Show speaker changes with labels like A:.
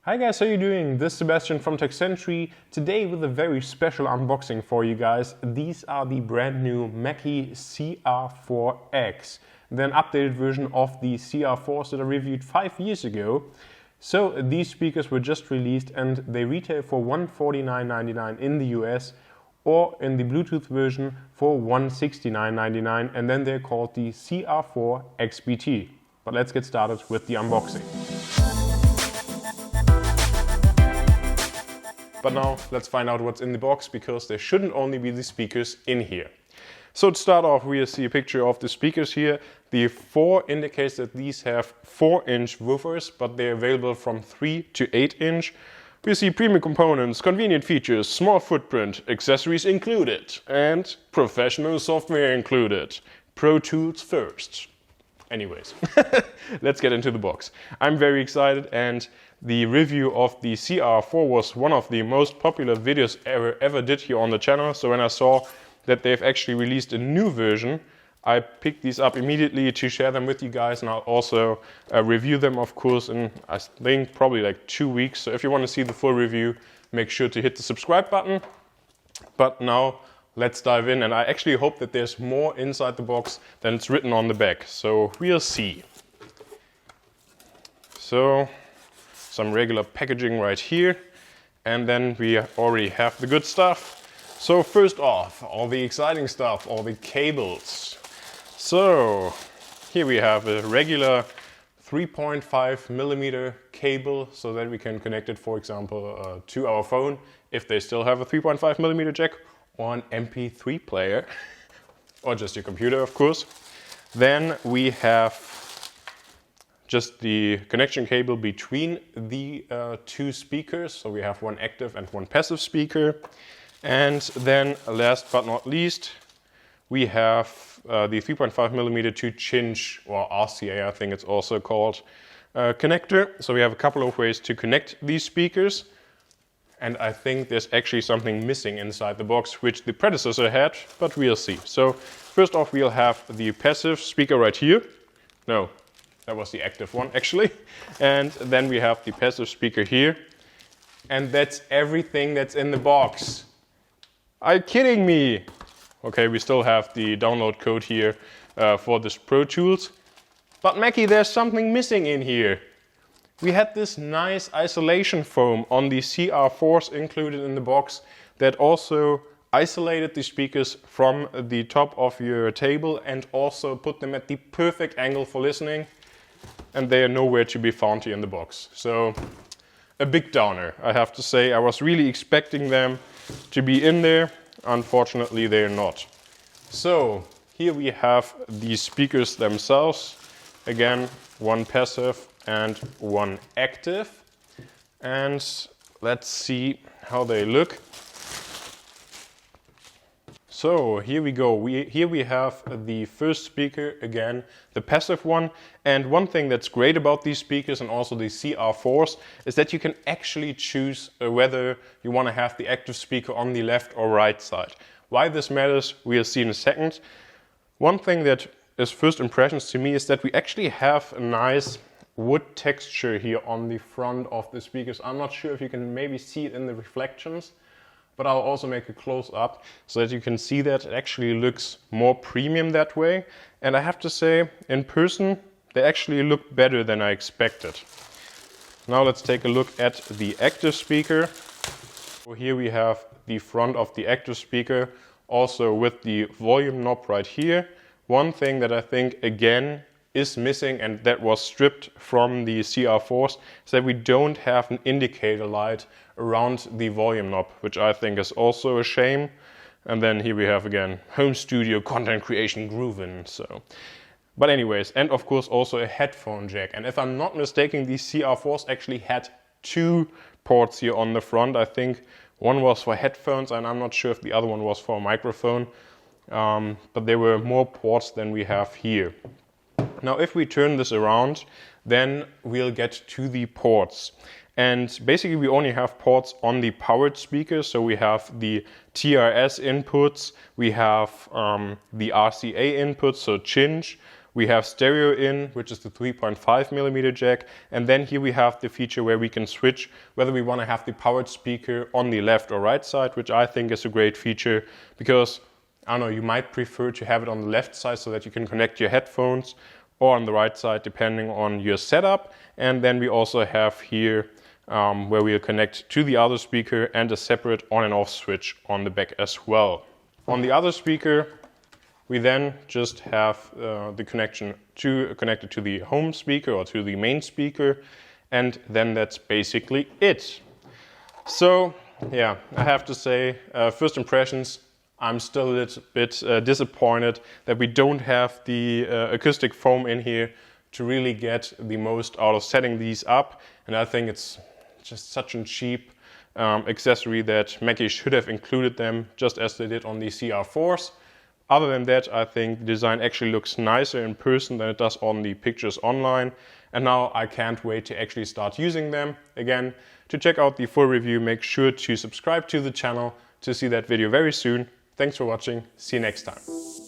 A: Hi guys, how you doing? This is Sebastian from techcentury. Today with a very special unboxing for you guys. These are the brand new Mackie CR4-X, the updated version of the CR4s that I reviewed 5 years ago. So these speakers were just released and they retail for $149.99 in the US, or in the Bluetooth version for $169.99, and then they're called the CR4 XBT. But let's get started with the unboxing. But now let's find out what's in the box, because there shouldn't only be the speakers in here. So to start off, we see a picture of the speakers here. The 4 indicates that these have 4-inch woofers, but they're available from 3 to 8-inch. We see premium components, convenient features, small footprint, accessories included, and professional software included. Pro Tools first. Anyways, let's get into the box. I'm very excited, and the review of the CR4 was one of the most popular videos ever did here on the channel. So when I saw that they've actually released a new version, I picked these up immediately to share them with you guys, and I'll also review them, of course, in I think probably like 2 weeks. So if you want to see the full review, make sure to hit the subscribe button. But now let's dive in, and I actually hope that there's more inside the box than it's written on the back. So we'll see. So some regular packaging right here, and then we already have the good stuff. So first off, all the exciting stuff, all the cables. So here we have a regular 3.5mm cable, so that we can connect it, for example, to our phone if they still have a 3.5mm jack, or an MP3 player, or just your computer, of course. Then we have just the connection cable between the 2 speakers. So we have one active and one passive speaker. And then last but not least, we have the 3.5mm to cinch, or RCA I think it's also called, connector. So we have a couple of ways to connect these speakers. And I think there's actually something missing inside the box, which the predecessor had, but we'll see. So first off, we'll have the passive speaker right here. No, that was the active one actually. And then we have the passive speaker here. And that's everything that's in the box. Are you kidding me? Okay, we still have the download code here for this Pro Tools. But Mackie, there's something missing in here. We had this nice isolation foam on the CR4s included in the box that also isolated the speakers from the top of your table and also put them at the perfect angle for listening. And they are nowhere to be found here in the box. So a big downer, I have to say. I was really expecting them to be in there. Unfortunately, they're not. So here we have the speakers themselves. Again, one passive and one active. And let's see how they look. So here we go. Here we have the first speaker, again, the passive one. And one thing that's great about these speakers and also the CR4s is that you can actually choose whether you want to have the active speaker on the left or right side. Why this matters, we'll see in a second. One thing that is first impressions to me is that we actually have a nice wood texture here on the front of the speakers. I'm not sure if you can maybe see it in the reflections, but I'll also make a close up so that you can see that it actually looks more premium that way. And I have to say, in person, they actually look better than I expected. Now let's take a look at the active speaker. So here we have the front of the active speaker, also with the volume knob right here. One thing that I think, again, is missing, and that was stripped from the CR4s, is that we don't have an indicator light around the volume knob, which I think is also a shame. And then here we have again home studio content creation groovin'. So, but anyways, and of course also a headphone jack. And if I'm not mistaken, these CR4s actually had 2 ports here on the front. I think one was for headphones, and I'm not sure if the other one was for a microphone. But there were more ports than we have here. Now if we turn this around, then we'll get to the ports. And basically we only have ports on the powered speakers. So we have the TRS inputs, we have the RCA inputs, so cinch, We have stereo in, which is the 3.5mm jack, and then here we have the feature where we can switch whether we want to have the powered speaker on the left or right side, which I think is a great feature because, I don't know, you might prefer to have it on the left side so that you can connect your headphones, or on the right side depending on your setup. And then we also have here where we'll connect to the other speaker and a separate on and off switch on the back as well. On the other speaker, we then just have the connection connected to the home speaker or to the main speaker, and then that's basically it. So yeah, I have to say, first impressions, I'm still a little bit disappointed that we don't have the acoustic foam in here to really get the most out of setting these up, and I think it's just such a cheap accessory that Mackie should have included them just as they did on the CR4s. Other than that, I think the design actually looks nicer in person than it does on the pictures online, and now I can't wait to actually start using them. Again, to check out the full review, make sure to subscribe to the channel to see that video very soon. Thanks for watching, see you next time.